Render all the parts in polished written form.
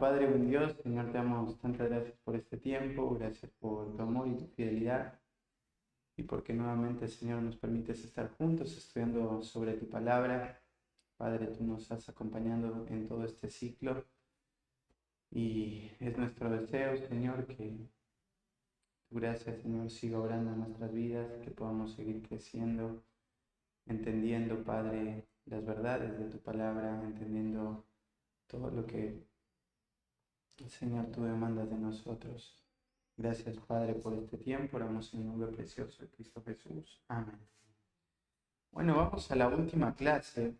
Padre, buen Dios, Señor, te damos tantas gracias por este tiempo, gracias por tu amor y tu fidelidad, y porque nuevamente, Señor, nos permites estar juntos estudiando sobre tu palabra. Padre, tú nos has acompañado en todo este ciclo, y es nuestro deseo, Señor, que tu gracia, Señor, siga obrando en nuestras vidas, que podamos seguir creciendo, entendiendo, Padre, las verdades de tu palabra, entendiendo todo lo que, Señor, tú demandas de nosotros. Gracias, Padre, por este tiempo. Oramos en el nombre precioso de Cristo Jesús. Amén. Bueno, vamos a la última clase.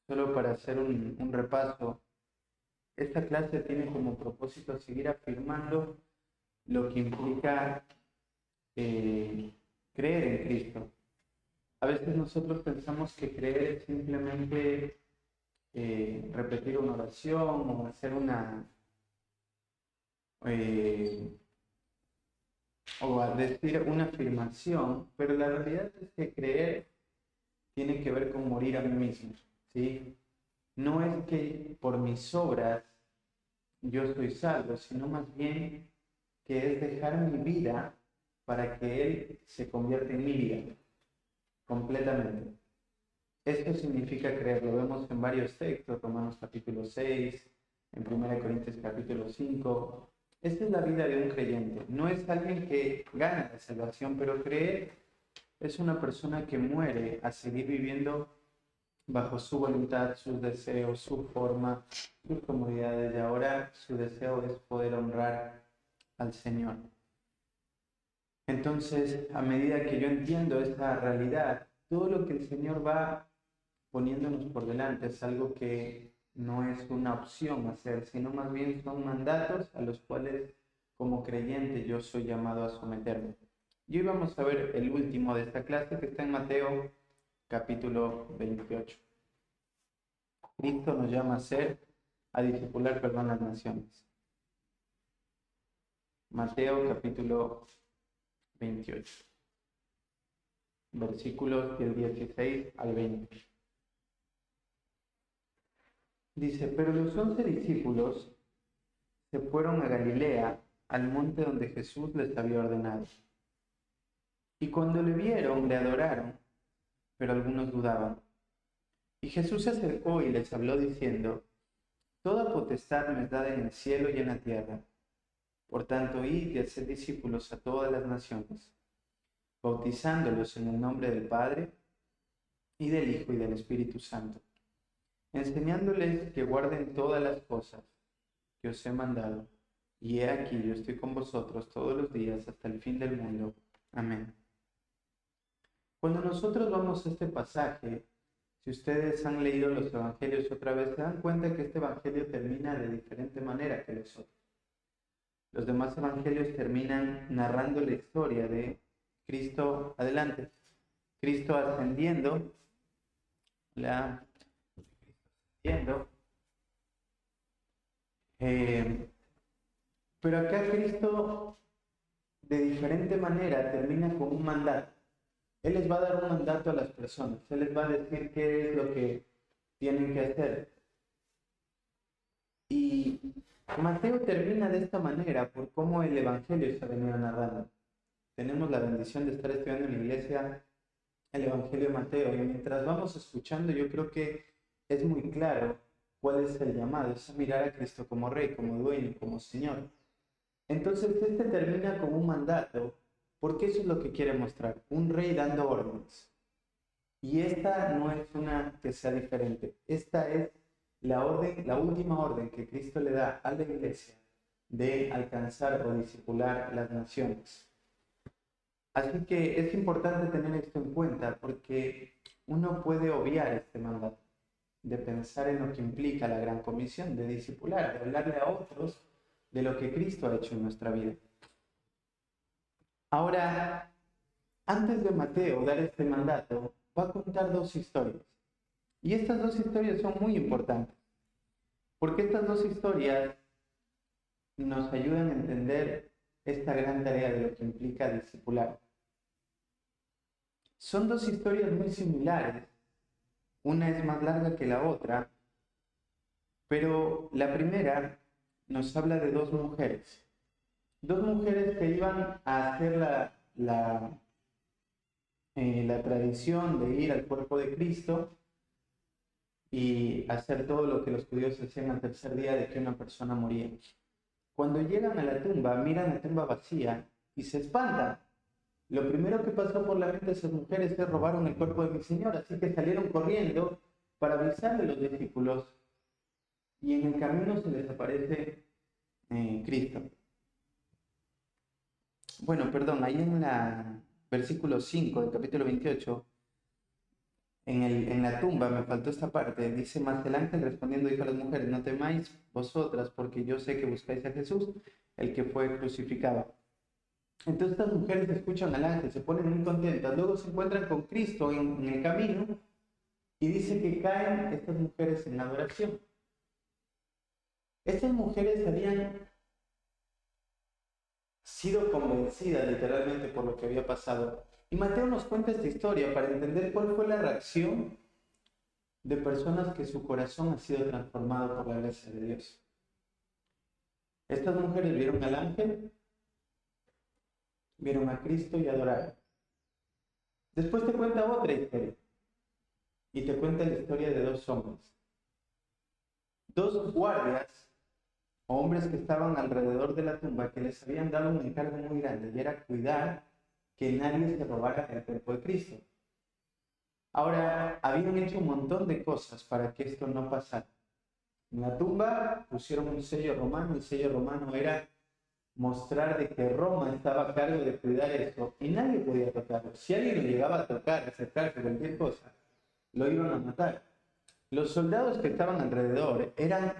Solo para hacer un repaso. Esta clase tiene como propósito seguir afirmando lo que implica creer en Cristo. A veces nosotros pensamos que creer es simplemente repetir una oración o hacer o a decir una afirmación, pero la realidad es que creer tiene que ver con morir a mí mismo, ¿sí? No es que por mis obras yo soy salvo, sino más bien que es dejar mi vida para que Él se convierta en mi vida, completamente. Esto significa creer, lo vemos en varios textos, Romanos capítulo 6, en 1 Corintios capítulo 5. Esta es la vida de un creyente. No es alguien que gana la salvación, pero creer es una persona que muere a seguir viviendo bajo su voluntad, sus deseos, su forma, sus comodidades. Y ahora su deseo es poder honrar al Señor. Entonces, a medida que yo entiendo esta realidad, todo lo que el Señor va poniéndonos por delante es algo que no es una opción hacer, sino más bien son mandatos a los cuales como creyente yo soy llamado a someterme. Y hoy vamos a ver el último de esta clase, que está en Mateo capítulo 28. Cristo nos llama a discipular, las naciones. Mateo capítulo 28, versículos del 16 al 20. Dice: pero los 11 discípulos se fueron a Galilea, al monte donde Jesús les había ordenado. Y cuando le vieron, le adoraron, pero algunos dudaban. Y Jesús se acercó y les habló diciendo: toda potestad me es dada en el cielo y en la tierra. Por tanto, id y haced discípulos a todas las naciones, bautizándolos en el nombre del Padre, y del Hijo, y del Espíritu Santo, enseñándoles que guarden todas las cosas que os he mandado. Y he aquí, yo estoy con vosotros todos los días hasta el fin del mundo. Amén. Cuando nosotros vamos a este pasaje, si ustedes han leído los evangelios otra vez, se dan cuenta que este evangelio termina de diferente manera que los otros. Los demás evangelios terminan narrando la historia de Cristo adelante, Cristo ascendiendo, pero acá Cristo de diferente manera termina con un mandato. Él les va a dar un mandato a las personas. Él les va a decir qué es lo que tienen que hacer. Y Mateo termina de esta manera por cómo el Evangelio se ha venido narrando. Tenemos la bendición de estar estudiando en la iglesia el Evangelio de Mateo, y mientras vamos escuchando, yo creo que es muy claro cuál es el llamado: es a mirar a Cristo como Rey, como Dueño, como Señor. Entonces, este termina con un mandato, porque eso es lo que quiere mostrar: un rey dando órdenes. Y esta no es una que sea diferente. Esta es la orden, la última orden que Cristo le da a la iglesia de alcanzar o discipular las naciones. Así que es importante tener esto en cuenta, porque uno puede obviar este mandato de pensar en lo que implica la gran comisión de discipular, de hablarle a otros de lo que Cristo ha hecho en nuestra vida. Ahora, antes de Mateo dar este mandato, va a contar dos historias. Y estas dos historias son muy importantes, porque estas dos historias nos ayudan a entender esta gran tarea de lo que implica discipular. Son dos historias muy similares. Una es más larga que la otra, Pero la primera nos habla de dos mujeres que iban a hacer la tradición de ir al cuerpo de Cristo y hacer todo lo que los judíos hacían al tercer día de que una persona moría. Cuando llegan a la tumba, miran la tumba vacía y se espantan. Lo primero que pasó por la mente de esas mujeres es: robaron el cuerpo de mi Señor, así que salieron corriendo para avisarle a los discípulos, y en el camino se les aparece Cristo. Bueno, perdón, ahí en la versículo 5 del capítulo 28, en la tumba, me faltó esta parte, dice: mas el ángel respondiendo dijo a las mujeres: no temáis vosotras, porque yo sé que buscáis a Jesús, el que fue crucificado. Entonces estas mujeres escuchan al ángel, se ponen muy contentas, luego se encuentran con Cristo en el camino, y dice que caen estas mujeres en adoración. Estas mujeres habían sido convencidas literalmente por lo que había pasado. Y Mateo nos cuenta esta historia para entender cuál fue la reacción de personas que su corazón ha sido transformado por la gracia de Dios. Estas mujeres vieron al ángel, vieron a Cristo y adoraron. Después te cuenta otra historia, y te cuenta la historia de dos hombres. Dos guardias, hombres que estaban alrededor de la tumba, que les habían dado un encargo muy grande, y era cuidar que nadie se robara el cuerpo de Cristo. Ahora, habían hecho un montón de cosas para que esto no pasara. En la tumba pusieron un sello romano. El sello romano era mostrar de que Roma estaba a cargo de cuidar eso, y nadie podía tocarlo. Si alguien lo llegaba a tocar, acercarse, cualquier cosa, lo iban a matar. Los soldados que estaban alrededor eran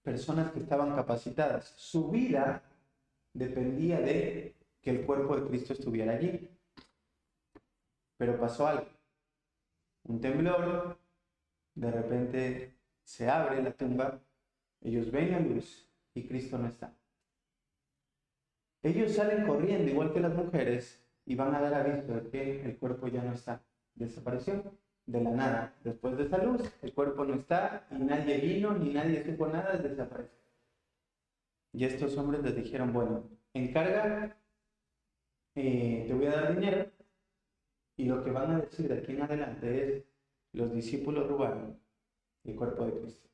personas que estaban capacitadas. Su vida dependía de que el cuerpo de Cristo estuviera allí. Pero pasó algo. Un temblor, de repente se abre la tumba, ellos ven la luz y Cristo no está. Ellos salen corriendo igual que las mujeres y van a dar aviso de que el cuerpo ya no está. Desapareció de la nada. Después de esa luz, el cuerpo no está y nadie vino ni nadie supo nada, desapareció. Y estos hombres les dijeron: bueno, encarga, te voy a dar dinero, y lo que van a decir de aquí en adelante es: los discípulos robaron el cuerpo de Cristo.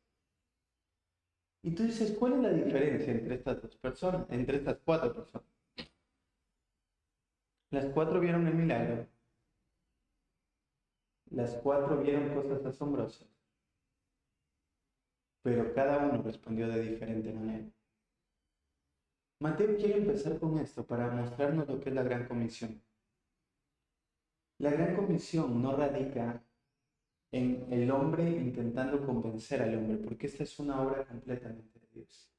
Y tú dices: ¿cuál es la diferencia entre estas dos personas, entre estas cuatro personas? Las cuatro vieron el milagro, las cuatro vieron cosas asombrosas, pero cada uno respondió de diferente manera. Mateo quiere empezar con esto para mostrarnos lo que es la Gran Comisión. La Gran Comisión no radica en el hombre intentando convencer al hombre, porque esta es una obra completamente de Dios.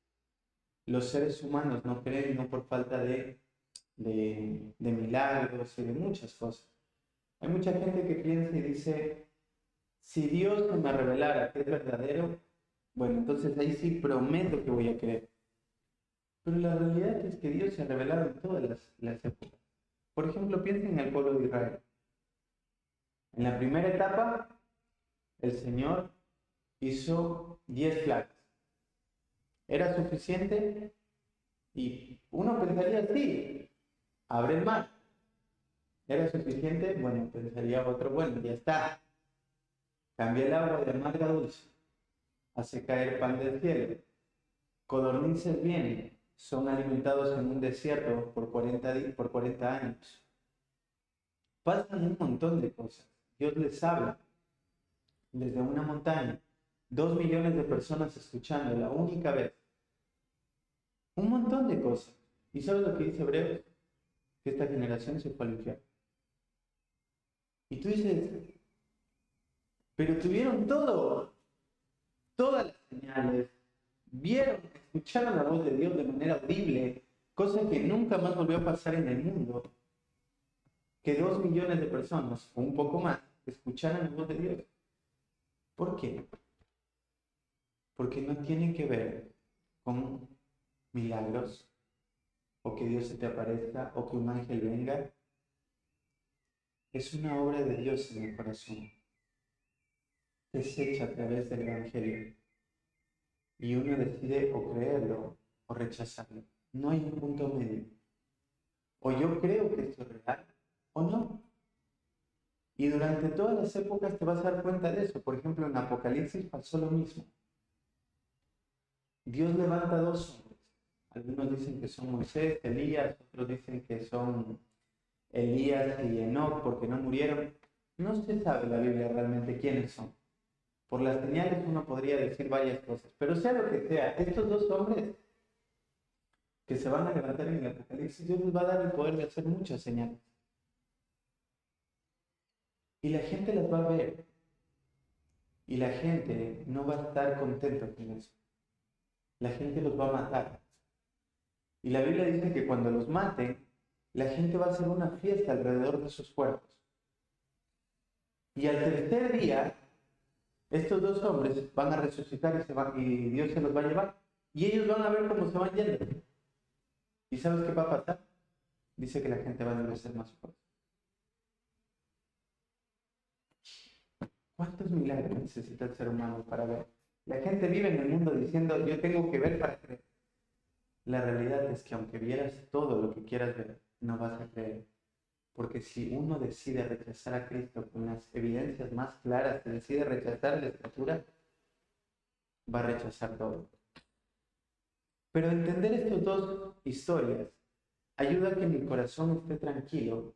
Los seres humanos no creen, no por falta de milagros y de muchas cosas. Hay mucha gente que piensa y dice: si Dios me revelara que es verdadero, bueno, entonces ahí sí prometo que voy a creer. Pero la realidad es que Dios se ha revelado en todas las épocas. Por ejemplo, piensen en el pueblo de Israel. En la primera etapa, el Señor hizo 10 plagas. ¿Era suficiente? Y uno pensaría: sí, abre el mar. ¿Era suficiente? Bueno, pensaría otro: bueno, ya está. Cambia el agua de amarga a dulce. Hace caer pan del cielo. Codornices vienen, son alimentados en un desierto por 40 años. Pasan un montón de cosas. Dios les habla desde una montaña. 2 millones de personas escuchando la única vez. Un montón de cosas. ¿Y sabes lo que dice Hebreos? Que esta generación se fue al infierno. Y tú dices: pero tuvieron todo, todas las señales, vieron, escucharon la voz de Dios de manera audible, cosa que nunca más volvió a pasar en el mundo, que 2 millones de personas, o un poco más, escucharan la voz de Dios. ¿Por qué? Porque no tiene que ver con milagros, o que Dios se te aparezca, o que un ángel venga. Es una obra de Dios en el corazón. Es hecha a través del Evangelio. y uno decide o creerlo o rechazarlo. No hay un punto medio. O yo creo que esto es real o no. Y durante todas las épocas te vas a dar cuenta de eso. Por ejemplo, en Apocalipsis pasó lo mismo. Dios levanta dos hombres. Algunos dicen que son Moisés, Elías, otros dicen que son Elías y Enoc porque no murieron. No se sabe en la Biblia realmente quiénes son. Por las señales uno podría decir varias cosas, pero sea lo que sea, estos dos hombres que se van a levantar en el Apocalipsis, Dios les va a dar el poder de hacer muchas señales. Y la gente las va a ver. Y la gente no va a estar contenta con eso. La gente los va a matar. Y la Biblia dice que cuando los maten, la gente va a hacer una fiesta alrededor de sus cuerpos. Y al tercer día, estos dos hombres van a resucitar y Dios se los va a llevar. Y ellos van a ver cómo se van yendo. ¿Y sabes qué va a pasar? Dice que la gente va a endurecer más fuerte. ¿Cuántos milagros necesita el ser humano para ver? La gente vive en el mundo diciendo, yo tengo que ver para creer. La realidad es que aunque vieras todo lo que quieras ver, no vas a creer. Porque si uno decide rechazar a Cristo con las evidencias más claras, se decide rechazar la Escritura, va a rechazar todo. Pero entender estas dos historias ayuda a que mi corazón esté tranquilo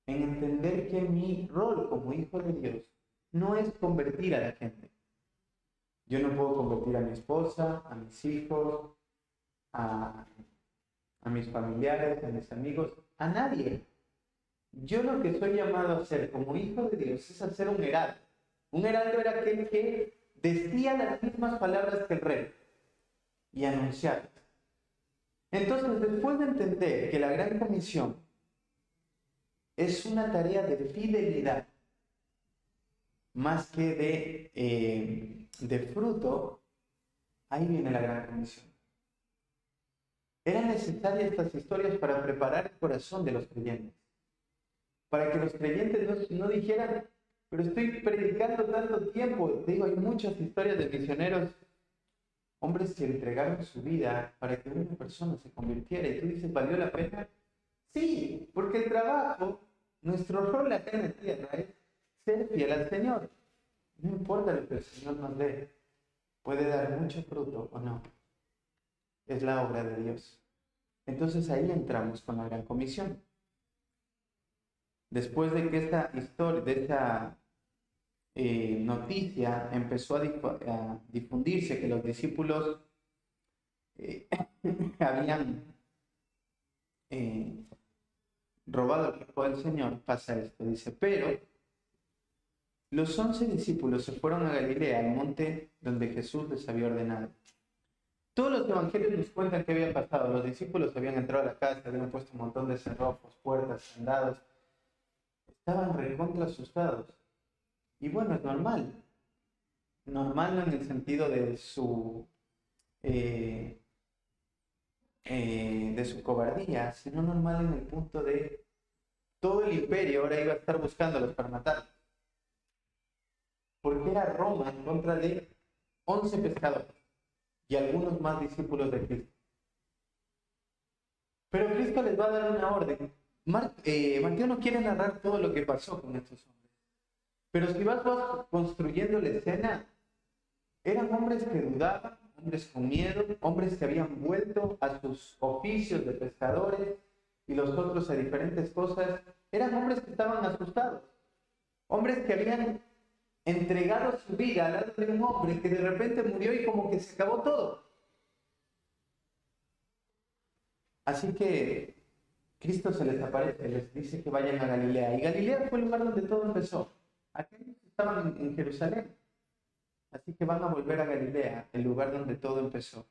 en entender que mi rol como hijo de Dios no es convertir a la gente. Yo no puedo convertir a mi esposa, a mis hijos, a mis familiares, a mis amigos, a nadie. Yo lo que soy llamado a hacer como hijo de Dios es hacer un heraldo. Un heraldo era aquel que decía las mismas palabras que el rey y anunciarlas. Entonces, después de entender que la gran comisión es una tarea de fidelidad más que de fruto, ahí viene la gran comisión. Eran necesarias estas historias para preparar el corazón de los creyentes. Para que los creyentes no dijeran, pero estoy predicando tanto tiempo. Digo, hay muchas historias de misioneros, hombres que entregaron su vida para que una persona se convirtiera. Y tú dices, ¿valió la pena? Sí, porque el trabajo, nuestro rol acá en la tierra es ser fiel al Señor. No importa lo que el Señor nos dé, puede dar mucho fruto o no. Es la obra de Dios. Entonces ahí entramos con la gran comisión. Después de que esta historia, de esta noticia empezó a difundirse, que los discípulos habían robado el cuerpo del Señor, pasa esto, dice, pero los 11 discípulos se fueron a Galilea, al monte donde Jesús les había ordenado. Todos los evangelios nos cuentan qué había pasado. Los discípulos habían entrado a la casa, habían puesto un montón de cerrojos, puertas, candados. Estaban recontra asustados. Y bueno, es normal. Normal no en el sentido de su cobardía, sino normal en el punto de todo el imperio ahora iba a estar buscándolos para matarlos. Porque era Roma en contra de 11 pescadores y algunos más discípulos de Cristo. Pero Cristo les va a dar una orden. Mateo no quiere narrar todo lo que pasó con estos hombres. Pero si vas construyendo la escena, eran hombres que dudaban, hombres con miedo, hombres que habían vuelto a sus oficios de pescadores y los otros a diferentes cosas. Eran hombres que estaban asustados. Hombres que habían entregado su vida al lado de un hombre que de repente murió y como que se acabó todo. Así que Cristo se les aparece, les dice que vayan a Galilea. Y Galilea fue el lugar donde todo empezó. Aquellos estaban en Jerusalén. Así que van a volver a Galilea, el lugar donde todo empezó.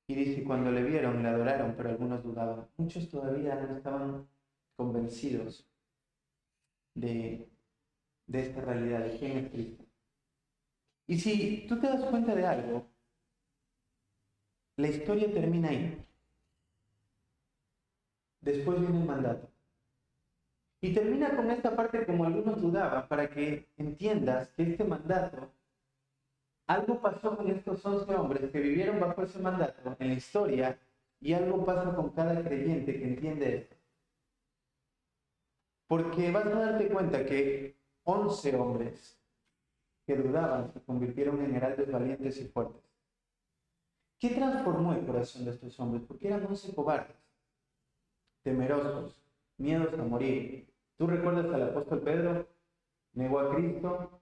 Y dice, cuando le vieron, le adoraron, pero algunos dudaban. Muchos todavía no estaban convencidos de esta realidad, de quién es Cristo. Y si tú te das cuenta de algo, la historia termina ahí. Después viene el mandato. Y termina con esta parte como algunos dudaban, para que entiendas que este mandato Algo pasó con estos 11 hombres que vivieron bajo ese mandato en la historia y algo pasa con cada creyente que entiende esto. Porque vas a darte cuenta que 11 hombres que dudaban se convirtieron en heraldos valientes y fuertes. ¿Qué transformó el corazón de estos hombres? Porque eran 11 cobardes, temerosos, miedos a morir. ¿Tú recuerdas al apóstol Pedro? Negó a Cristo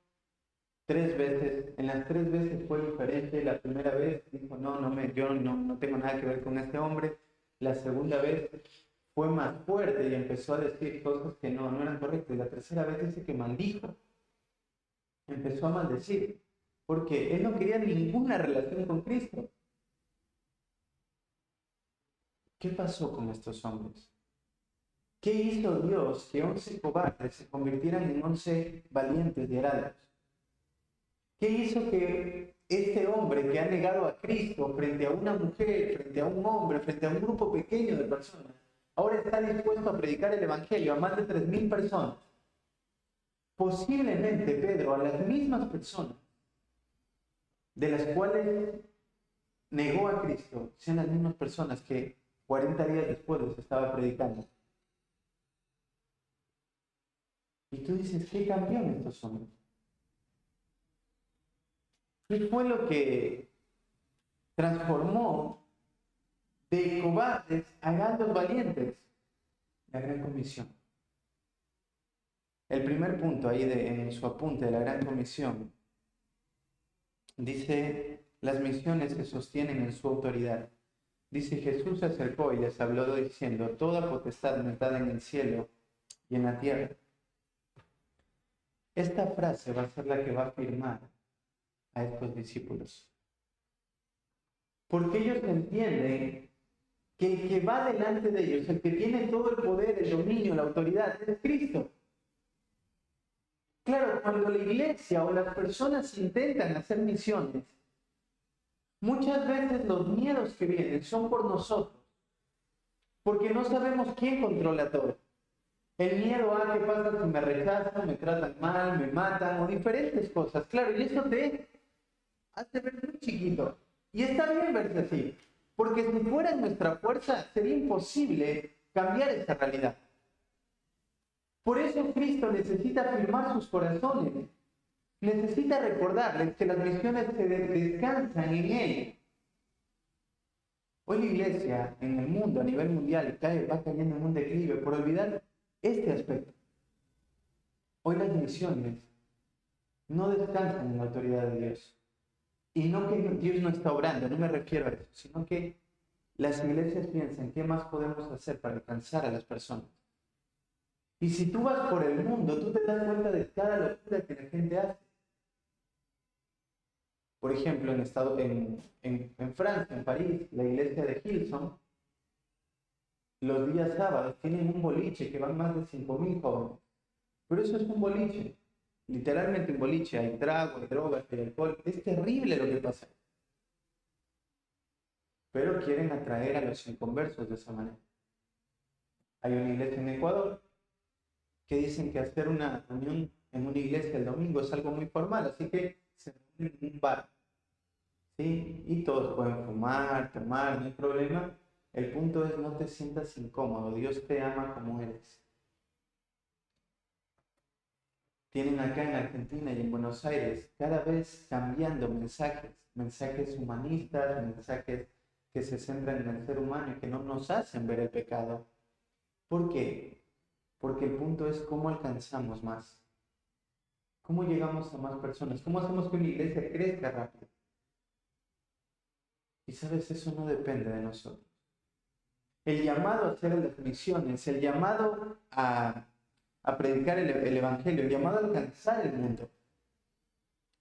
3 veces. En las 3 veces fue diferente. La primera vez dijo, yo no tengo nada que ver con este hombre. La segunda vez fue más fuerte y empezó a decir cosas que no eran correctas. Y la tercera vez dice que maldijo. Empezó a maldecir. Porque él no quería ninguna relación con Cristo. ¿Qué pasó con estos hombres? ¿Qué hizo Dios que 11 cobardes se convirtieran en 11 valientes y heraldos? ¿Qué hizo que este hombre que ha negado a Cristo frente a una mujer, frente a un hombre, frente a un grupo pequeño de personas, ahora está dispuesto a predicar el Evangelio a más de 3.000 personas? Posiblemente Pedro, a las mismas personas de las cuales negó a Cristo, sean las mismas personas que 40 días después les estaba predicando. Y tú dices, ¿qué cambió en estos hombres? ¿Qué fue lo que transformó de cobardes a grandes valientes? La gran comisión. El primer punto ahí en su apunte de la gran comisión dice las misiones que sostienen en su autoridad. Dice, Jesús se acercó y les habló diciendo, toda potestad me es dada en el cielo y en la tierra. Esta frase va a ser la que va a afirmar a estos discípulos. Porque ellos entienden que el que va delante de ellos, el que tiene todo el poder, el dominio, la autoridad, es Cristo. Claro, cuando la iglesia o las personas intentan hacer misiones, muchas veces los miedos que vienen son por nosotros, porque no sabemos quién controla todo. El miedo a qué pasa si me rechazan, me tratan mal, me matan, o diferentes cosas. Claro, y eso te hace ver muy chiquito. Y está bien verse así, porque si fuera en nuestra fuerza, sería imposible cambiar esta realidad. Por eso Cristo necesita afirmar sus corazones. Necesita recordarles que las misiones se descansan en Él. Hoy la iglesia en el mundo, a nivel mundial, va cayendo en un declive por olvidar este aspecto. Hoy las misiones no descansan en la autoridad de Dios. Y no que Dios no está obrando, no me refiero a eso, sino que las iglesias piensan qué más podemos hacer para alcanzar a las personas. Y si tú vas por el mundo, tú te das cuenta de cada locura que la gente hace. Por ejemplo, en Francia, en París, la iglesia de Hillsong, los días sábados tienen un boliche que van más de 5.000 jóvenes. Pero eso es un boliche. Literalmente un boliche. Hay trago, hay drogas, hay alcohol. Es terrible lo que pasa. Pero quieren atraer a los inconversos de esa manera. Hay una iglesia en Ecuador que dicen que hacer una reunión en una iglesia el domingo es algo muy formal, así que se reúnen en un bar, ¿sí? Y todos pueden fumar, tomar, no hay problema. El punto es no te sientas incómodo, Dios te ama como eres. Tienen acá en Argentina y en Buenos Aires cada vez cambiando mensajes humanistas, mensajes que se centran en el ser humano y que no nos hacen ver el pecado. ¿Por qué? Porque el punto es cómo alcanzamos más. ¿Cómo llegamos a más personas? ¿Cómo hacemos que una iglesia crezca rápido? Y sabes, eso no depende de nosotros. El llamado a hacer las misiones, el llamado a predicar el Evangelio, el llamado a alcanzar el mundo,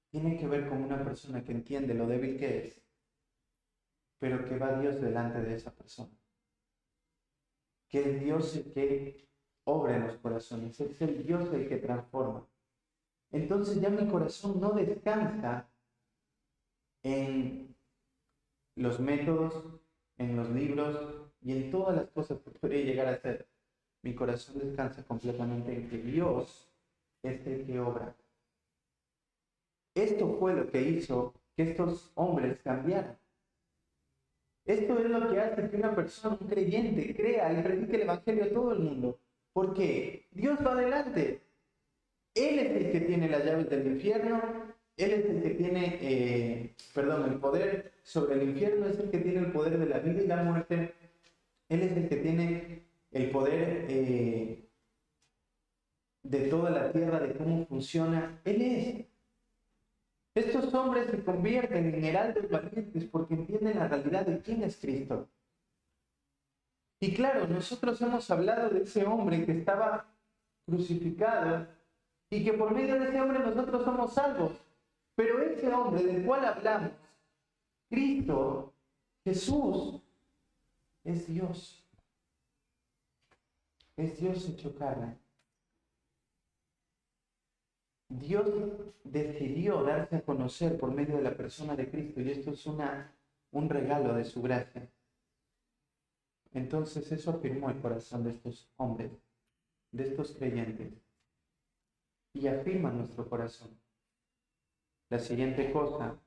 tiene que ver con una persona que entiende lo débil que es, pero que va Dios delante de esa persona. Que es Dios el que obra en los corazones, es el Dios el que transforma. Entonces ya mi corazón no descansa en los métodos, en los libros y en todas las cosas que podría llegar a ser. Mi corazón descansa completamente en que Dios es el que obra. Esto fue lo que hizo que estos hombres cambiaran. Esto es lo que hace que una persona, un creyente, crea y predique el Evangelio a todo el mundo. Porque Dios va adelante. Él es el que tiene las llaves del infierno. Él es el que tiene, el poder sobre el infierno. Es el que tiene el poder de la vida y la muerte. Él es el que tiene el poder de toda la tierra, de cómo funciona. Él es. Estos hombres se convierten en heraldos valientes porque entienden la realidad de quién es Cristo. Y claro, nosotros hemos hablado de ese hombre que estaba crucificado y que por medio de ese hombre nosotros somos salvos. Pero ese hombre del cual hablamos, Cristo, Jesús, es Dios. Es Dios hecho carne. Dios decidió darse a conocer por medio de la persona de Cristo y esto es un regalo de su gracia. Entonces eso afirmó el corazón de estos hombres, de estos creyentes, y afirma nuestro corazón. La siguiente cosa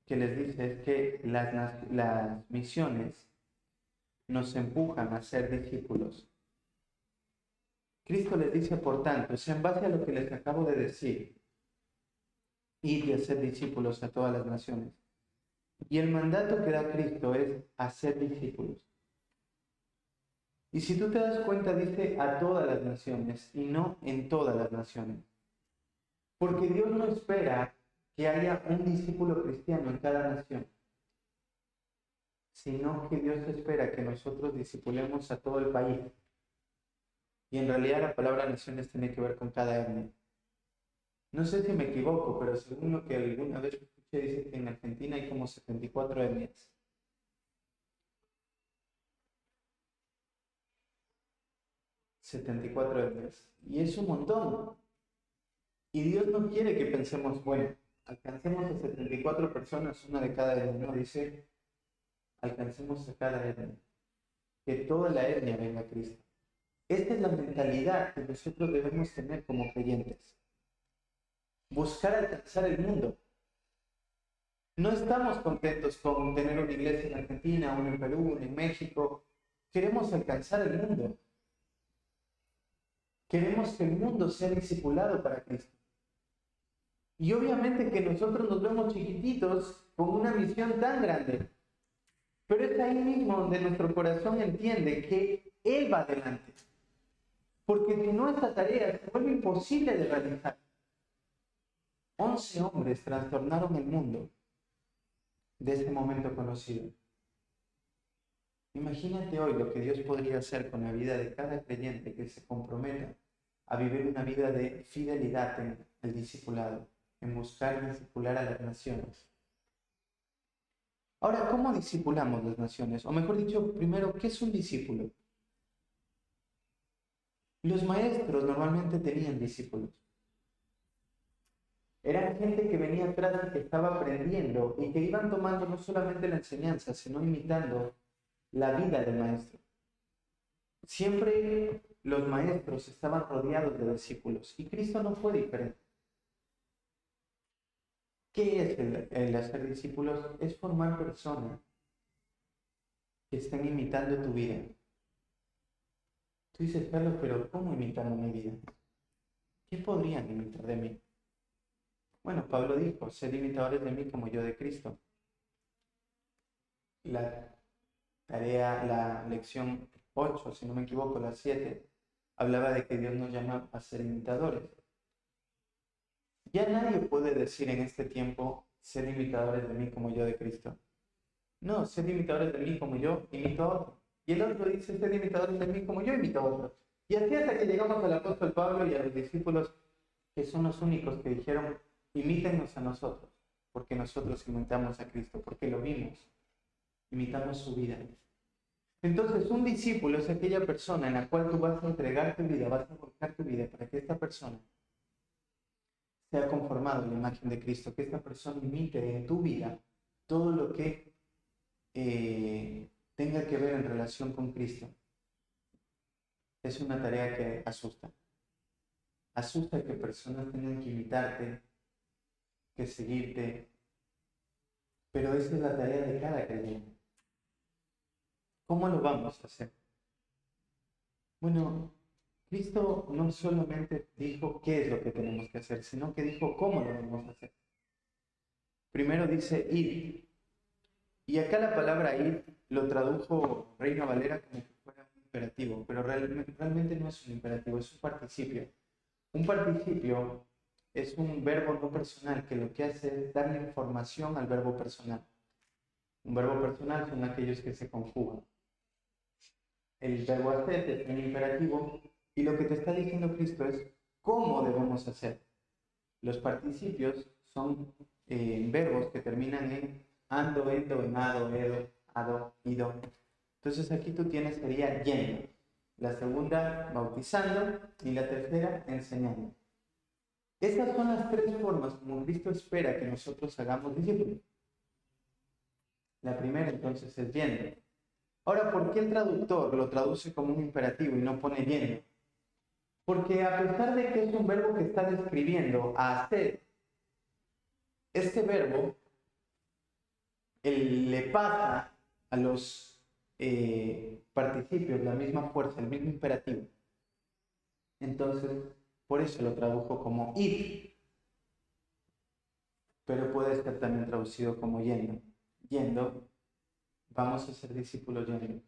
que les dice es que las misiones nos empujan a ser discípulos. Cristo les dice, por tanto, es en base a lo que les acabo de decir, ir y hacer discípulos a todas las naciones. Y el mandato que da Cristo es hacer discípulos. Y si tú te das cuenta, dice a todas las naciones y no en todas las naciones. Porque Dios no espera que haya un discípulo cristiano en cada nación, sino que Dios espera que nosotros discipulemos a todo el país. Y en realidad la palabra naciones tiene que ver con cada etnia. No sé si me equivoco, pero según lo que alguna vez escuché, dice que en Argentina hay como 74 etnias. 74 etnias. Y es un montón. Y Dios no quiere que pensemos, bueno, alcancemos a 74 personas, una de cada etnia. No, dice, alcancemos a cada etnia. Que toda la etnia venga a Cristo. Esta es la mentalidad que nosotros debemos tener como creyentes. Buscar alcanzar el mundo. No estamos contentos con tener una iglesia en Argentina, una en Perú, una en México. Queremos alcanzar el mundo. Queremos que el mundo sea discipulado para Cristo. Y obviamente que nosotros nos vemos chiquititos con una misión tan grande. Pero es ahí mismo donde nuestro corazón entiende que Él va adelante. Porque si no, esta tarea se vuelve imposible de realizar. 11 hombres trastornaron el mundo de ese momento conocido. Imagínate hoy lo que Dios podría hacer con la vida de cada creyente que se comprometa a vivir una vida de fidelidad en el discipulado, en buscar y discipular a las naciones. Ahora, ¿cómo discipulamos las naciones? O mejor dicho, primero, ¿qué es un discípulo? Los maestros normalmente tenían discípulos. Eran gente que venía atrás y que estaba aprendiendo y que iban tomando no solamente la enseñanza, sino imitando la vida del maestro. Siempre los maestros estaban rodeados de discípulos y Cristo no fue diferente. ¿Qué es el hacer discípulos? Es formar personas que estén imitando tu vida. Tú dices, Carlos, pero ¿cómo imitan mi vida? ¿Qué podrían imitar de mí? Bueno, Pablo dijo, sed imitadores de mí como yo de Cristo. La lección 8, si no me equivoco, la 7, hablaba de que Dios nos llama a ser imitadores. Ya nadie puede decir en este tiempo, sed imitadores de mí como yo de Cristo. No, sed imitadores de mí como yo imito a otro. Y el otro dice, sed imitadores de mí como yo imito a otro. Y así hasta que llegamos al apóstol Pablo y a los discípulos, que son los únicos que dijeron, imítenos a nosotros, porque nosotros imitamos a Cristo, porque lo vimos, imitamos su vida. Entonces, un discípulo es aquella persona en la cual tú vas a entregar tu vida, vas a volcar tu vida para que esta persona sea conformado en la imagen de Cristo, que esta persona imite en tu vida todo lo que tenga que ver en relación con Cristo. Es una tarea que asusta. Asusta que personas tengan que imitarte, que seguirte, Pero esa es la tarea de cada creyente. ¿Cómo lo vamos a hacer? Bueno, Cristo no solamente dijo qué es lo que tenemos que hacer, sino que dijo cómo lo vamos a hacer. Primero dice ir. Y acá la palabra ir lo tradujo Reina Valera como que fuera un imperativo, pero realmente no es un imperativo, es un participio. Un participio es un verbo no personal que lo que hace es darle información al verbo personal. Un verbo personal son aquellos que se conjugan. El verbo hacer es un imperativo y lo que te está diciendo Cristo es cómo debemos hacer. Los participios son verbos que terminan en ando, endo, enado, edo, ado, ido. Entonces aquí tú tienes, sería yendo. La segunda, bautizando. Y la tercera, enseñando. Estas son las tres formas como Cristo espera que nosotros hagamos discípulos. La primera, entonces, es yendo. Ahora, ¿por qué el traductor lo traduce como un imperativo y no pone yendo? Porque a pesar de que es un verbo que está describiendo a hacer, este verbo le pasa a los participios la misma fuerza, el mismo imperativo. Entonces, por eso lo tradujo como ir, pero puede ser también traducido como yendo. Yendo, vamos a ser discípulos yendo.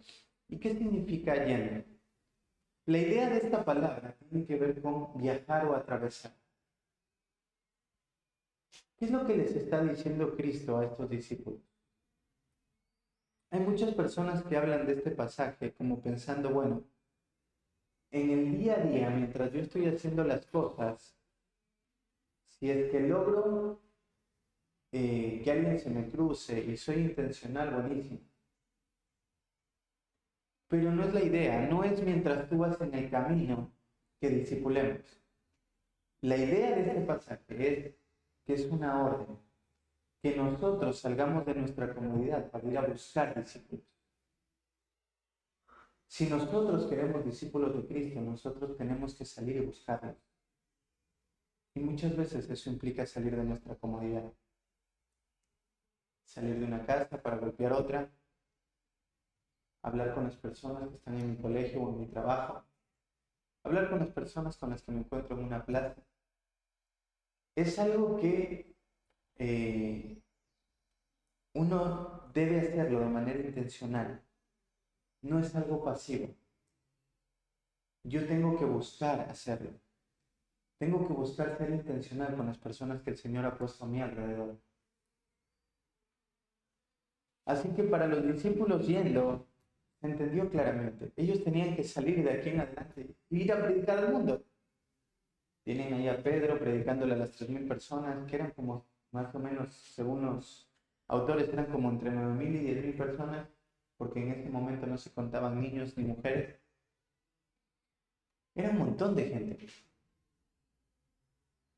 ¿Y qué significa yendo? La idea de esta palabra tiene que ver con viajar o atravesar. ¿Qué es lo que les está diciendo Cristo a estos discípulos? Hay muchas personas que hablan de este pasaje como pensando, bueno, en el día a día, mientras yo estoy haciendo las cosas, si es que logro que alguien se me cruce y soy intencional, buenísimo. Pero no es la idea, no es mientras tú vas en el camino que discipulemos. La idea de este pasaje es que es una orden, que nosotros salgamos de nuestra comodidad para ir a buscar discípulos. Si nosotros queremos discípulos de Cristo, nosotros tenemos que salir y buscarlos. Y muchas veces eso implica salir de nuestra comodidad. Salir de una casa para golpear otra, hablar con las personas que están en mi colegio o en mi trabajo, hablar con las personas con las que me encuentro en una plaza. Es algo que uno debe hacerlo de manera intencional. No es algo pasivo. Yo tengo que buscar hacerlo. Tengo que buscar ser intencional con las personas que el Señor ha puesto a mi alrededor. Así que para los discípulos yendo, se entendió claramente. Ellos tenían que salir de aquí en adelante e ir a predicar al mundo. Tienen ahí a Pedro predicándole a las 3.000 personas, que eran como más o menos, según los autores, eran como entre 9.000 y 10.000 personas, porque en ese momento no se contaban niños ni mujeres. Era un montón de gente.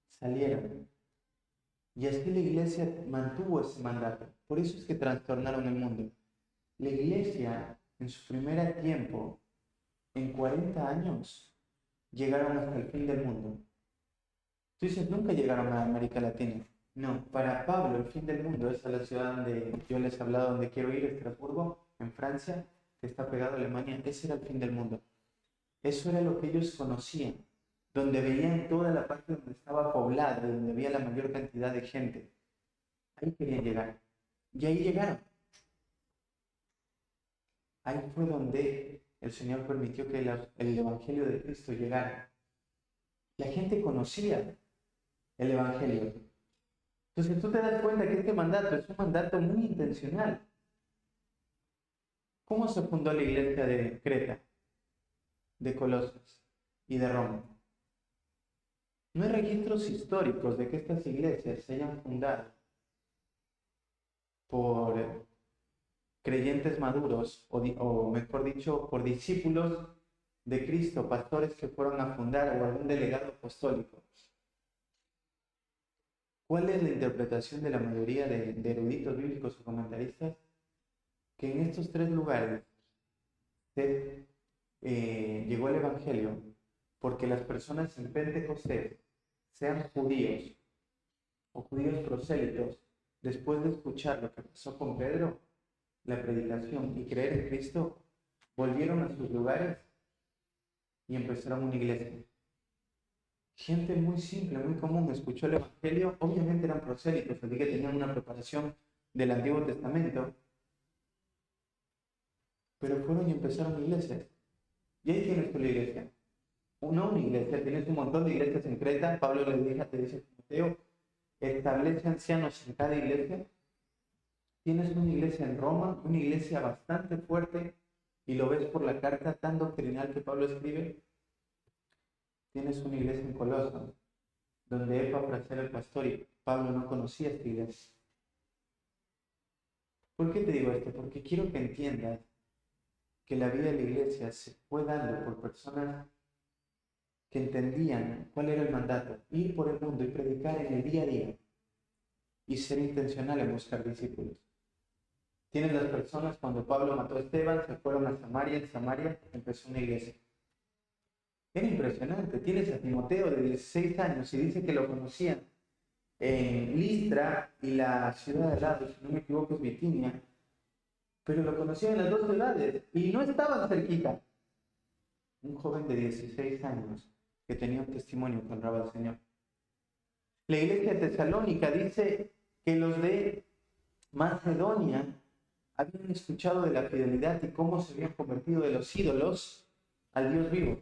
Salieron. Y así la iglesia mantuvo ese mandato. Por eso es que trastornaron el mundo. La iglesia, en su primer tiempo, en 40 años, llegaron hasta el fin del mundo. Tú dices, nunca llegaron a América Latina. No, para Pablo el fin del mundo es a la ciudad donde yo les he hablado, donde quiero ir, Estrasburgo, en Francia, que está pegado a Alemania. Ese era el fin del mundo. Eso era lo que ellos conocían, donde veían toda la parte donde estaba poblada, donde había la mayor cantidad de gente. Ahí querían llegar. Y ahí llegaron. Ahí fue donde el Señor permitió que el Evangelio de Cristo llegara. La gente conocía el Evangelio. Entonces tú te das cuenta que este mandato es un mandato muy intencional. ¿Cómo se fundó la iglesia de Creta, de Colosas y de Roma? No hay registros históricos de que estas iglesias se hayan fundado por creyentes maduros, o mejor dicho, por discípulos de Cristo, pastores que fueron a fundar o algún delegado apostólico. ¿Cuál es la interpretación de la mayoría de eruditos bíblicos o comentaristas? Que en estos tres lugares llegó el Evangelio porque las personas en Pentecostés, sean judíos o judíos prosélitos, después de escuchar lo que pasó con Pedro, la predicación y creer en Cristo, volvieron a sus lugares y empezaron una iglesia. Gente muy simple, muy común, escuchó el Evangelio, obviamente eran prosélitos, así que tenían una preparación del Antiguo Testamento, pero fueron y empezaron iglesias. Y ahí tienes tú la iglesia. Una iglesia, tienes un montón de iglesias en Creta. Pablo le dice a Timoteo, establece ancianos en cada iglesia. Tienes una iglesia en Roma, una iglesia bastante fuerte, y lo ves por la carta tan doctrinal que Pablo escribe. Tienes una iglesia en Colosas, donde Epafras era el pastor y Pablo no conocía esta iglesia. ¿Por qué te digo esto? Porque quiero que entiendas que la vida de la iglesia se fue dando por personas que entendían cuál era el mandato, ir por el mundo y predicar en el día a día y ser intencional en buscar discípulos. Tienes las personas, cuando Pablo mató a Esteban, se fueron a Samaria, en Samaria empezó una iglesia. Era impresionante. Tienes a Timoteo de 16 años y dice que lo conocían en Listra y la ciudad de al lado, si no me equivoco es Bitinia, pero lo conocían en las dos ciudades y no estaban cerquita. Un joven de 16 años que tenía un testimonio que honraba al Señor. La iglesia de Tesalónica dice que los de Macedonia habían escuchado de la fidelidad y cómo se habían convertido de los ídolos al Dios vivo.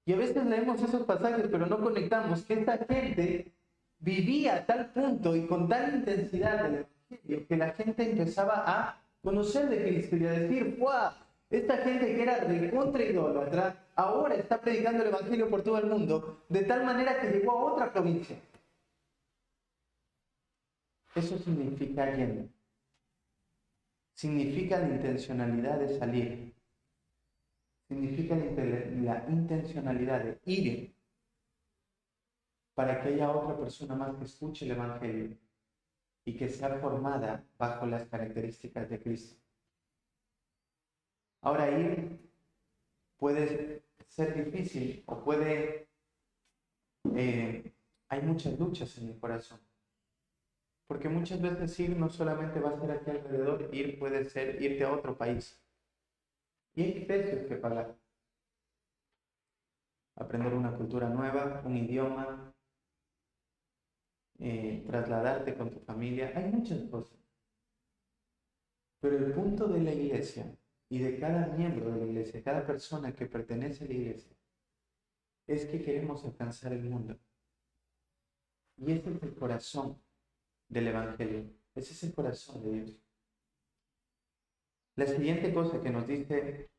Y a veces leemos esos pasajes, pero no conectamos que esta gente vivía a tal punto y con tal intensidad del Evangelio que la gente empezaba a conocer de Cristo y a decir, ¡guau! Esta gente que era de contra idólatra, ahora está predicando el Evangelio por todo el mundo, de tal manera que llegó a otra provincia. Eso significa yendo. Significa la intencionalidad de salir. Significa la intencionalidad de ir para que haya otra persona más que escuche el Evangelio y que sea formada bajo las características de Cristo. Ahora, ir puede ser difícil o hay muchas luchas en el corazón. Porque muchas veces ir no solamente va a ser aquí alrededor, ir puede ser irte a otro país. Y hay precios que pagar. Aprender una cultura nueva, un idioma, trasladarte con tu familia, hay muchas cosas. Pero el punto de la iglesia y de cada miembro de la iglesia, cada persona que pertenece a la iglesia, es que queremos alcanzar el mundo. Y ese es el corazón del Evangelio, ese es el corazón de Dios. La siguiente cosa que nos dice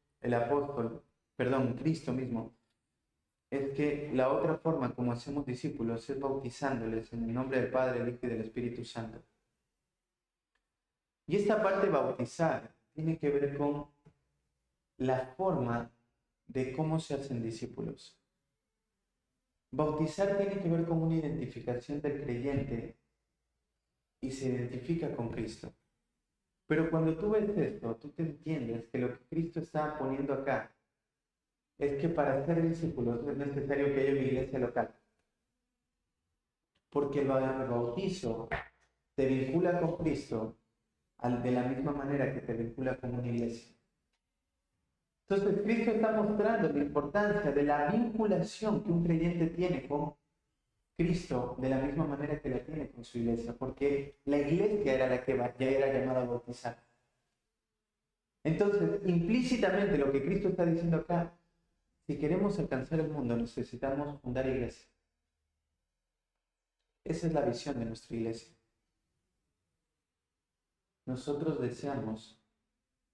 Cristo mismo, es que la otra forma como hacemos discípulos es bautizándoles en el nombre del Padre, del Hijo y del Espíritu Santo. Y esta parte de bautizar tiene que ver con la forma de cómo se hacen discípulos. Bautizar tiene que ver con una identificación del creyente y se identifica con Cristo. Pero cuando tú ves esto, tú te entiendes que lo que Cristo está poniendo acá es que para ser discípulos es necesario que haya una iglesia local. Porque el bautizo te vincula con Cristo de la misma manera que te vincula con una iglesia. Entonces Cristo está mostrando la importancia de la vinculación que un creyente tiene con Cristo de la misma manera que la tiene con su iglesia, porque la iglesia era la que ya era llamada a bautizar. Entonces, implícitamente lo que Cristo está diciendo acá, si queremos alcanzar el mundo necesitamos fundar iglesia. Esa es la visión de nuestra iglesia. Nosotros deseamos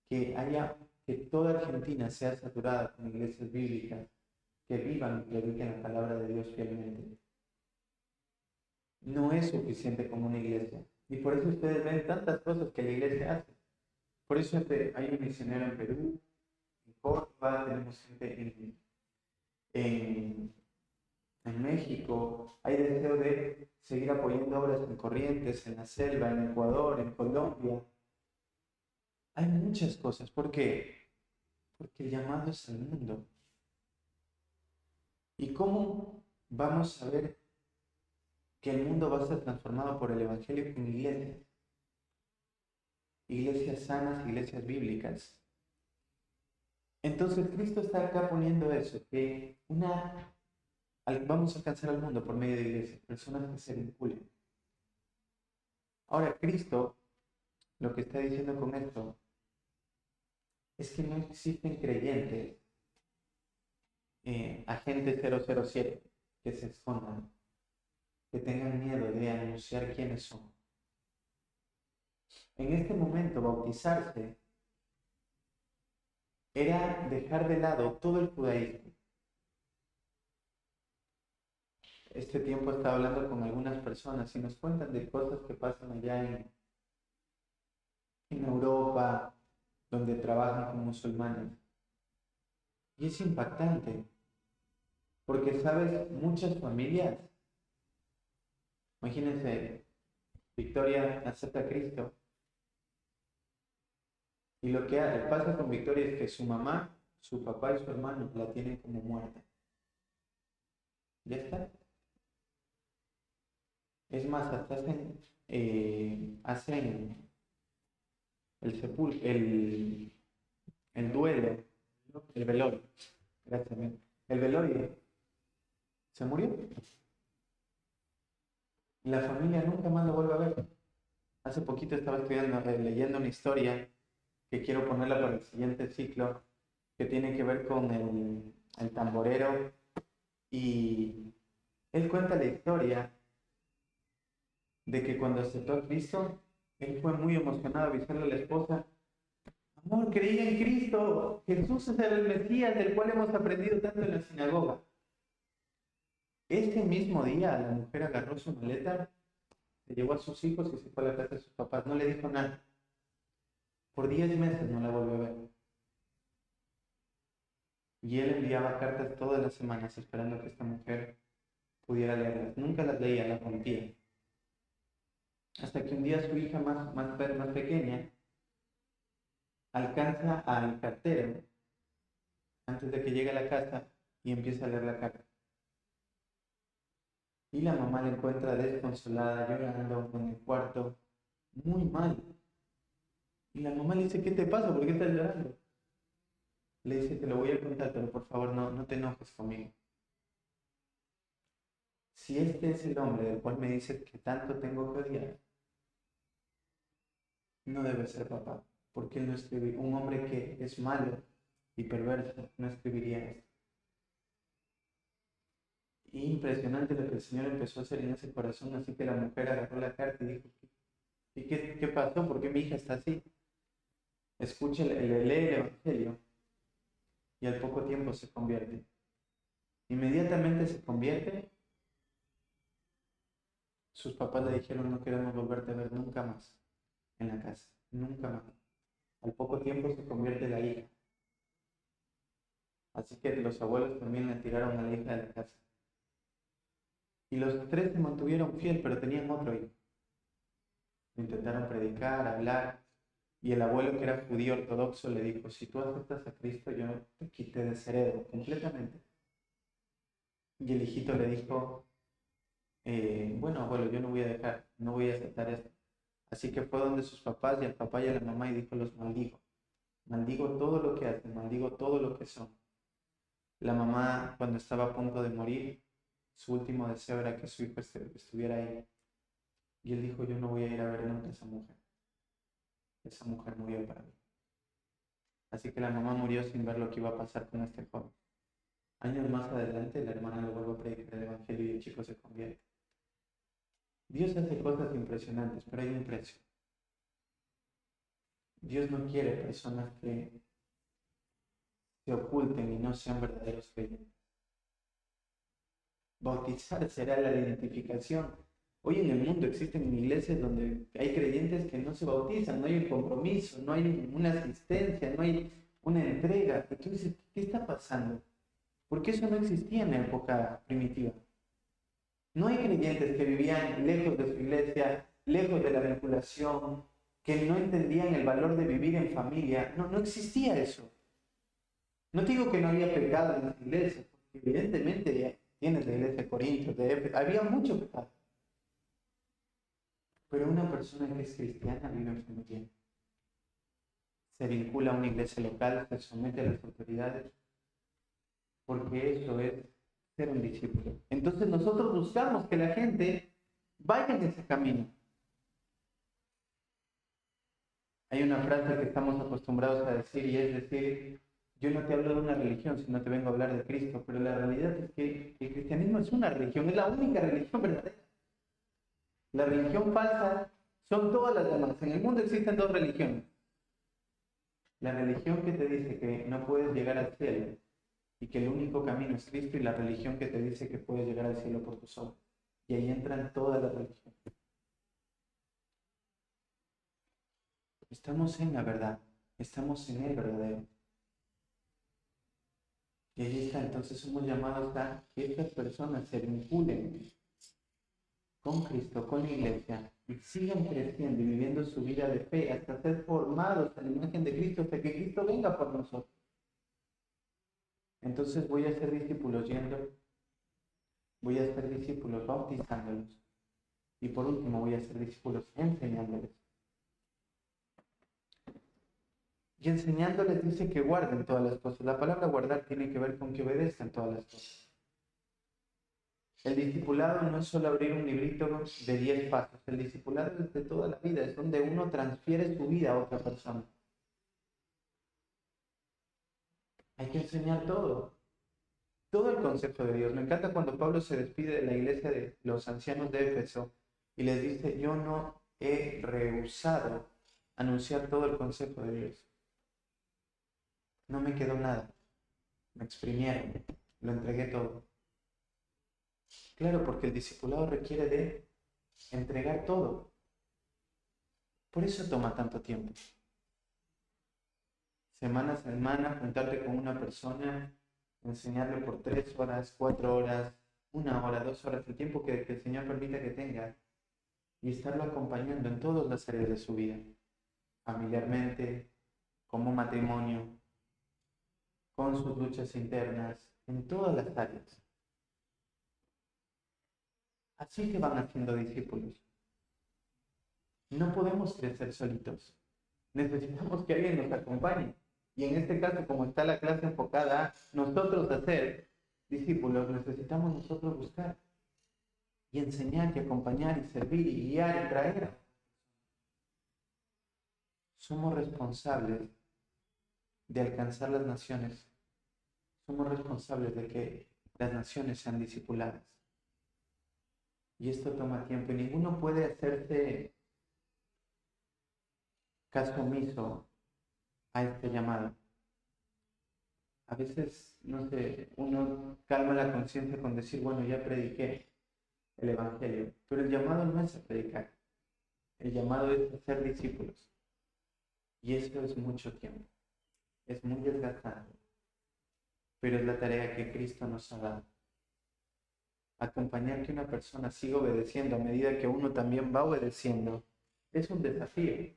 que toda Argentina sea saturada con iglesias bíblicas que vivan y prediquen la palabra de Dios fielmente. No es suficiente como una iglesia. Y por eso ustedes ven tantas cosas que la iglesia hace. Por eso hay un misionero en Perú, en Córdoba, tenemos gente en México. Hay deseo de seguir apoyando obras en Corrientes, en la selva, en Ecuador, en Colombia. Hay muchas cosas. ¿Por qué? Porque el llamado es al mundo. ¿Y cómo vamos a ver que el mundo va a ser transformado por el Evangelio con iglesias. Iglesias sanas, iglesias bíblicas. Entonces Cristo está acá poniendo eso, que vamos a alcanzar al mundo por medio de iglesias, personas que se vinculen. Ahora, Cristo lo que está diciendo con esto es que no existen creyentes, agentes 007, que se escondan, que tengan miedo de anunciar quiénes son. En este momento, bautizarse era dejar de lado todo el judaísmo. Este tiempo estaba hablando con algunas personas y nos cuentan de cosas que pasan allá en Europa, donde trabajan con musulmanes. Y es impactante, porque, ¿sabes? Muchas familias, imagínense, Victoria acepta a Cristo, y lo que pasa con Victoria es que su mamá, su papá y su hermano la tienen como muerta. Ya está. Es más, hasta hacen el duelo, el velorio. Gracias, el velorio. Se murió. La familia nunca más lo vuelve a ver. Hace poquito estaba leyendo una historia que quiero ponerla para el siguiente ciclo, que tiene que ver con el tamborero, y él cuenta la historia de que cuando aceptó a Cristo, él fue muy emocionado a avisarle a la esposa: amor, creí en Cristo, Jesús es el Mesías del cual hemos aprendido tanto en la sinagoga. Ese mismo día la mujer agarró su maleta, se llevó a sus hijos y se fue a la casa de sus papás. No le dijo nada. Por 10 meses no la volvió a ver. Y él enviaba cartas todas las semanas esperando que esta mujer pudiera leerlas. Nunca las leía, las rompía. Hasta que un día su hija más pequeña alcanza al cartero antes de que llegue a la casa y empieza a leer la carta. Y la mamá la encuentra desconsolada, llorando en el cuarto, muy mal. Y la mamá le dice: ¿qué te pasa? ¿Por qué estás llorando? Le dice: te lo voy a contar, pero por favor no te enojes conmigo. Si este es el hombre del cual me dice que tanto tengo que odiar, no debe ser papá, porque él no escribiría. Un hombre que es malo y perverso no escribiría esto. Impresionante lo que el Señor empezó a hacer en ese corazón, así que la mujer agarró la carta y dijo: ¿y qué pasó? ¿Por qué mi hija está así? Escucha, lee el Evangelio y al poco tiempo se convierte. Inmediatamente se convierte. Sus papás le dijeron: no queremos volverte a ver nunca más en la casa, nunca más. Al poco tiempo se convierte la hija. Así que los abuelos también le tiraron a la hija de la casa. Y los tres se mantuvieron fiel, pero tenían otro hijo. Intentaron predicar, hablar, y el abuelo, que era judío ortodoxo, le dijo: si tú aceptas a Cristo, yo te quité de cerebro completamente. Y el hijito le dijo: bueno, abuelo, yo no voy a aceptar esto. Así que fue donde sus papás, y al papá y a la mamá, y dijo: los maldigo. Maldigo todo lo que hacen, maldigo todo lo que son. La mamá, cuando estaba a punto de morir, su último deseo era que su hijo estuviera ahí. Y él dijo: yo no voy a ir a ver nunca a esa mujer. Esa mujer murió para mí. Así que la mamá murió sin ver lo que iba a pasar con este joven. Años más adelante, la hermana le vuelve a predicar el Evangelio y el chico se convierte. Dios hace cosas impresionantes, pero hay un precio. Dios no quiere personas que se oculten y no sean verdaderos creyentes. Bautizar será la identificación. Hoy en el mundo existen iglesias donde hay creyentes que no se bautizan, no hay un compromiso, no hay una asistencia, no hay una entrega. Y tú dices: ¿qué está pasando? Porque eso no existía en la época primitiva. No hay creyentes que vivían lejos de su iglesia, lejos de la vinculación, que no entendían el valor de vivir en familia. No existía eso. No digo que no había pecado en las iglesias, porque evidentemente tienes la iglesia de Corintios, de Éfeso, había mucho pecado. Pero una persona que es cristiana vive en familia. Se vincula a una iglesia local, se somete a las autoridades, porque eso es ser un discípulo. Entonces nosotros buscamos que la gente vaya en ese camino. Hay una frase que estamos acostumbrados a decir y es decir, yo no te hablo de una religión, sino te vengo a hablar de Cristo, pero la realidad es que el cristianismo es una religión, es la única religión verdadera. La religión falsa son todas las demás. En el mundo existen dos religiones. La religión que te dice que no puedes llegar al cielo y que el único camino es Cristo, y la religión que te dice que puedes llegar al cielo por tus obras. Y ahí entran todas las religiones. Estamos en la verdad, estamos en el verdadero. Y ahí está, entonces somos llamados a que estas personas se vinculen con Cristo, con la iglesia, y sigan creciendo y viviendo su vida de fe hasta ser formados a la imagen de Cristo, hasta que Cristo venga por nosotros. Entonces voy a ser discípulos yendo, voy a ser discípulos bautizándolos, y por último voy a ser discípulos enseñándoles. Y enseñándoles dice que guarden todas las cosas. La palabra guardar tiene que ver con que obedezcan todas las cosas. El discipulado no es solo abrir un librito de 10 pasos. El discipulado es de toda la vida, es donde uno transfiere su vida a otra persona. Hay que enseñar todo el concepto de Dios. Me encanta cuando Pablo se despide de la iglesia de los ancianos de Éfeso y les dice, yo no he rehusado anunciar todo el concepto de Dios. No me quedó nada. Me exprimieron, lo entregué todo. Claro, porque el discipulado requiere de entregar todo. Por eso toma tanto tiempo. Semana a semana, juntarte con una persona, enseñarle por 3 horas, 4 horas, 1 hora, 2 horas, el tiempo que el Señor permita que tenga, y estarlo acompañando en todas las áreas de su vida, familiarmente, como matrimonio, con sus luchas internas, en todas las áreas. Así que van haciendo discípulos. No podemos crecer solitos. Necesitamos que alguien nos acompañe. Y en este caso, como está la clase enfocada a nosotros hacer discípulos, necesitamos nosotros buscar y enseñar y acompañar y servir y guiar y traer. Somos responsables de alcanzar las naciones. Somos responsables de que las naciones sean discipuladas. Y esto toma tiempo y ninguno puede hacerse caso omiso a este llamado. A veces, no sé, uno calma la conciencia con decir, bueno, ya prediqué el Evangelio, pero el llamado no es a predicar, el llamado es a ser discípulos. Y eso es mucho tiempo, es muy desgastante, pero es la tarea que Cristo nos ha dado. Acompañar que una persona siga obedeciendo a medida que uno también va obedeciendo es un desafío.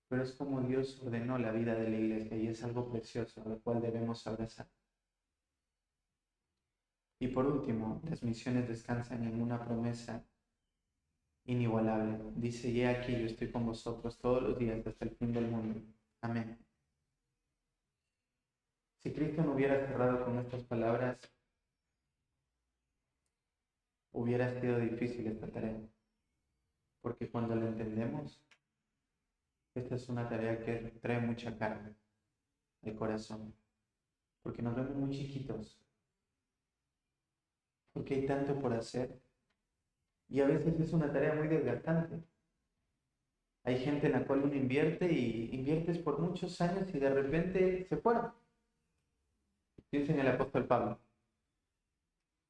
Pero es como Dios ordenó la vida de la iglesia y es algo precioso, lo cual debemos abrazar. Y por último, las misiones descansan en una promesa inigualable. Dice, y aquí yo estoy con vosotros todos los días hasta el fin del mundo. Amén. Si Cristo no hubiera cerrado con estas palabras, hubiera sido difícil esta tarea. Porque cuando la entendemos, esta es una tarea que trae mucha carga al corazón. Porque nos vemos muy chiquitos. Porque hay tanto por hacer. Y a veces es una tarea muy desgastante. Hay gente en la cual uno invierte y inviertes por muchos años y de repente se fueron. Piensa en el apóstol Pablo.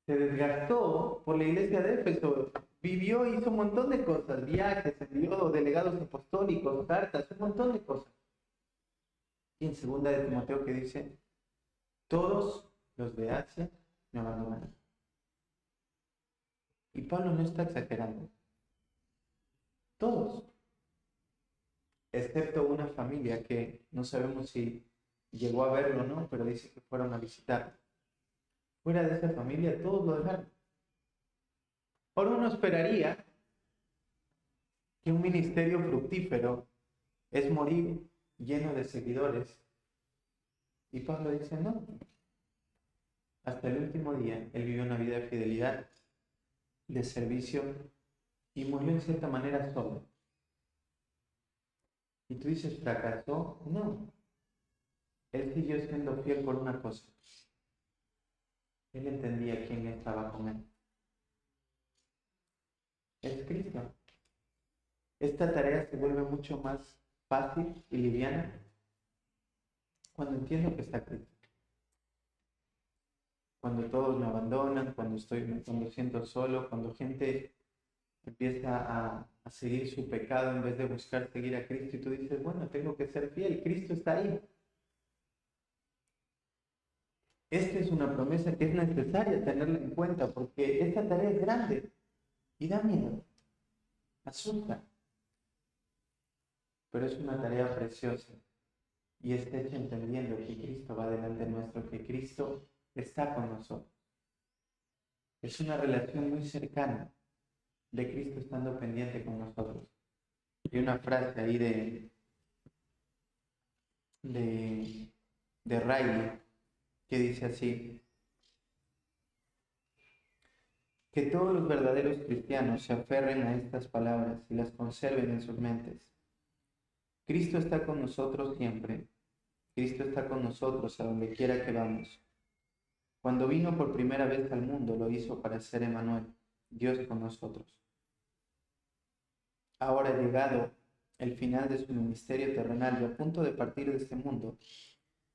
Se desgastó por la iglesia de Éfeso. Vivió, hizo un montón de cosas. Viajes, envió delegados apostólicos, cartas, un montón de cosas. Y en segunda de Timoteo que dice, todos los de Asia me abandonaron. Y Pablo no está exagerando. Todos. Excepto una familia que no sabemos si llegó a verlo o no, pero dice que fueron a visitarlo. Fuera de esa familia, todos lo dejaron. Ahora uno esperaría que un ministerio fructífero es morir lleno de seguidores. Y Pablo dice, no, hasta el último día él vivió una vida de fidelidad, de servicio y murió en cierta manera solo. Y tú dices, ¿fracasó? No. Él siguió siendo fiel por una cosa. Él entendía quién estaba con él. Es Cristo. Esta tarea se vuelve mucho más fácil y liviana cuando entiendo que está Cristo. Cuando todos me abandonan, cuando siento solo, cuando gente empieza a seguir su pecado en vez de buscar seguir a Cristo y tú dices, bueno, tengo que ser fiel, Cristo está ahí. Esta es una promesa que es necesaria tenerla en cuenta porque esta tarea es grande y da miedo, asusta, pero es una tarea preciosa y está hecha entendiendo que Cristo va delante nuestro, que Cristo está con nosotros. Es una relación muy cercana de Cristo estando pendiente con nosotros. Hay una frase ahí de Riley que dice así, que todos los verdaderos cristianos se aferren a estas palabras y las conserven en sus mentes. Cristo está con nosotros siempre. Cristo está con nosotros a donde quiera que vamos. Cuando vino por primera vez al mundo, lo hizo para ser Emmanuel, Dios con nosotros. Ahora llegado el final de su ministerio terrenal y a punto de partir de este mundo,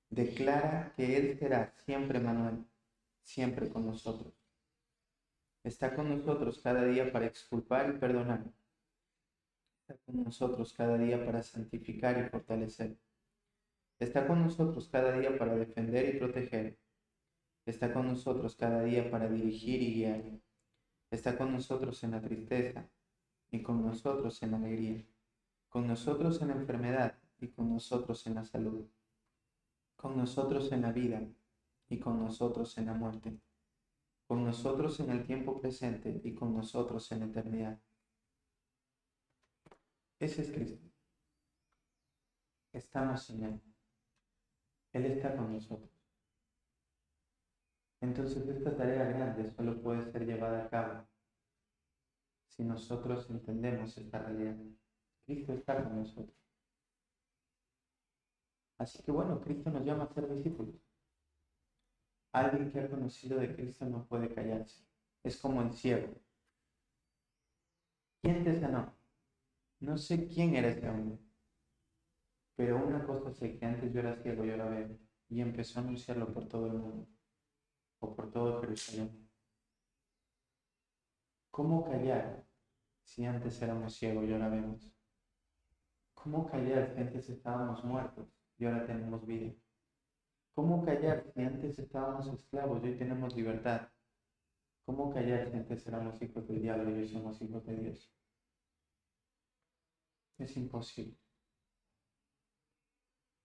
declara que Él será siempre Emmanuel, siempre con nosotros. Está con nosotros cada día para exculpar y perdonar. Está con nosotros cada día para santificar y fortalecer. Está con nosotros cada día para defender y proteger. Está con nosotros cada día para dirigir y guiar. Está con nosotros en la tristeza y con nosotros en la alegría. Con nosotros en la enfermedad y con nosotros en la salud. Con nosotros en la vida y con nosotros en la muerte. Con nosotros en el tiempo presente y con nosotros en la eternidad. Ese es Cristo. Estamos en Él. Él está con nosotros. Entonces esta tarea grande solo puede ser llevada a cabo si nosotros entendemos esta realidad. Cristo está con nosotros. Así que bueno, Cristo nos llama a ser discípulos. Alguien que ha conocido de Cristo no puede callarse. Es como el ciego. ¿Quién te sanó? No sé quién era ese hombre. Pero una cosa sé, que antes yo era ciego y ahora veo. Y empezó a anunciarlo por todo el mundo. O por todo Jerusalén. ¿Cómo callar si antes éramos ciegos y ahora vemos? ¿Cómo callar si antes estábamos muertos y ahora tenemos vida? ¿Cómo callar si antes estábamos esclavos y hoy tenemos libertad? ¿Cómo callar si antes éramos hijos del diablo y hoy somos hijos de Dios? Es imposible.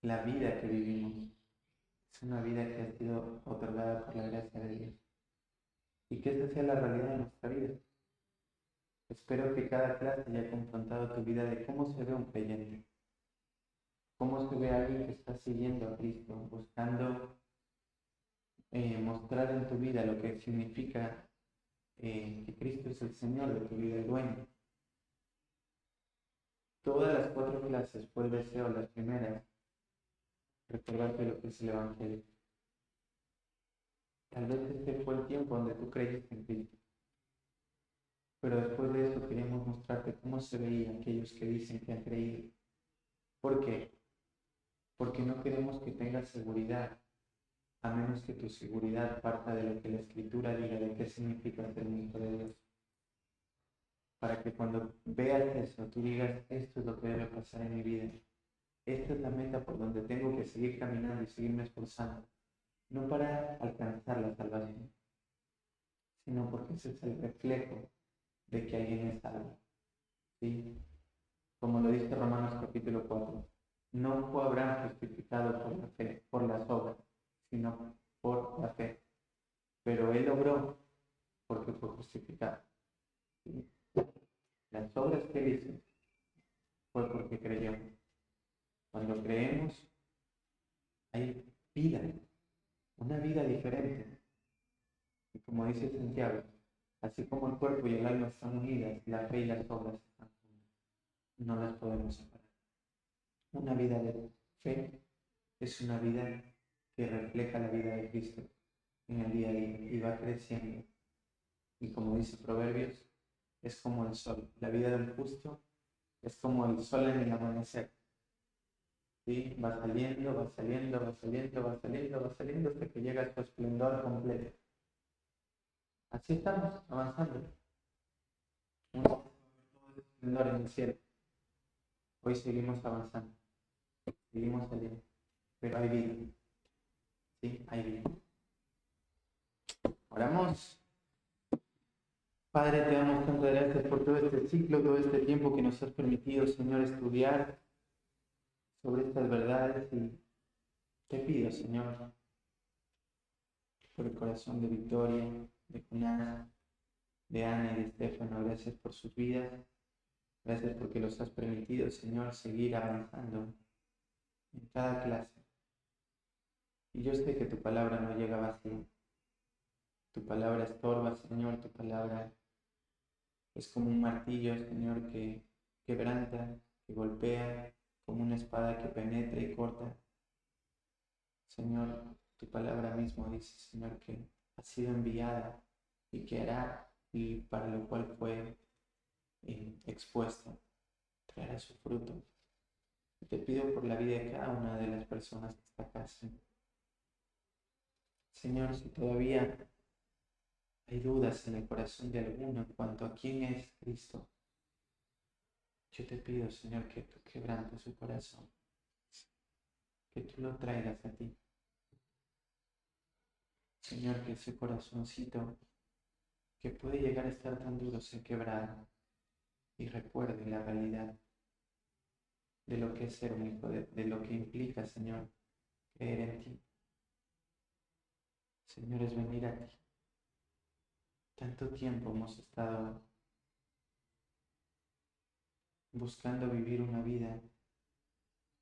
La vida que vivimos es una vida que ha sido otorgada por la gracia de Dios. Y que esta sea la realidad de nuestra vida. Espero que cada clase haya confrontado tu vida de cómo se ve un creyente. Cómo se ve a alguien que está siguiendo a Cristo, buscando mostrar en tu vida lo que significa que Cristo es el Señor de tu vida, el dueño. Todas las 4 clases fue el deseo, las primeras, recordarte lo que es el Evangelio. Tal vez este fue el tiempo donde tú creíste en Cristo. Pero después de eso queremos mostrarte cómo se veían aquellos que dicen que han creído. ¿Por qué? Porque no queremos que tengas seguridad, a menos que tu seguridad parta de lo que la Escritura diga de qué significa ser un hijo de Dios. Para que cuando veas eso, tú digas, esto es lo que debe pasar en mi vida. Esta es la meta por donde tengo que seguir caminando y seguirme esforzando. No para alcanzar la salvación, sino porque ese es el reflejo de que alguien es salvo. ¿Sí? Como lo dice Romanos capítulo 4. No fue Abraham justificado por la fe, por las obras, sino por la fe. Pero él obró porque fue justificado. ¿Sí? Las obras que hizo fue porque creyó. Cuando creemos, hay vida, una vida diferente. Y como dice Santiago, así como el cuerpo y el alma están unidas, la fe y las obras están unidas. No las podemos separar. Una vida de fe es una vida que refleja la vida de Cristo en el día a día y va creciendo. Y como dice Proverbios, es como el sol. La vida del justo es como el sol en el amanecer. ¿Sí? Va saliendo, va saliendo, va saliendo, va saliendo, va saliendo hasta que llega a su esplendor completo. Así estamos avanzando. Un esplendor en el cielo. Hoy seguimos avanzando, seguimos saliendo, pero hay vida. Sí, hay vida. Oramos. Padre, te damos tantas gracias por todo este ciclo, todo este tiempo que nos has permitido, Señor, estudiar sobre estas verdades y te pido, Señor, por el corazón de Victoria, de Jonás, de Ana y de Estefano, gracias por sus vidas, gracias porque los has permitido, Señor, seguir avanzando en cada clase. Y yo sé que tu palabra no llega vacía, tu palabra estorba, Señor, tu palabra es como un martillo, Señor, que quebranta, que golpea, como una espada que penetra y corta. Señor, tu palabra mismo dice, Señor, que ha sido enviada y que hará, y para lo cual fue expuesta, traerá su fruto. Te pido por la vida de cada una de las personas que está acá, Señor. Señor, si todavía hay dudas en el corazón de alguno en cuanto a quién es Cristo, yo te pido, Señor, que tú quebrantes su corazón, que tú lo traigas a ti. Señor, que ese corazoncito que puede llegar a estar tan duro sea quebrado y recuerde la realidad de lo que es ser un hijo, de lo que implica, Señor, creer en ti. Señor, es venir a ti. Tanto tiempo hemos estado buscando vivir una vida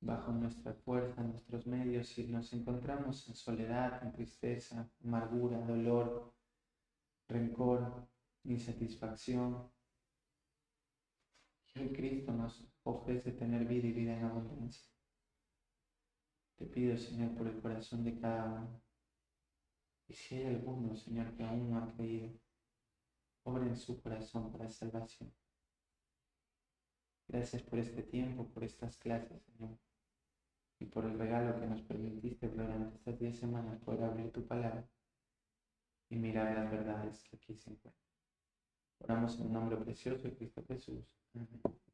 bajo nuestra fuerza, nuestros medios, y nos encontramos en soledad, en tristeza, amargura, dolor, rencor, insatisfacción. Y hoy Cristo nos ofrece tener vida y vida en abundancia. Te pido, Señor, por el corazón de cada uno. Y si hay alguno, Señor, que aún no ha creído, obra en su corazón para salvación. Gracias por este tiempo, por estas clases, Señor, y por el regalo que nos permitiste durante estas 10 semanas poder abrir tu palabra y mirar las verdades que aquí se encuentran. Oramos en el nombre precioso de Cristo Jesús. Amén.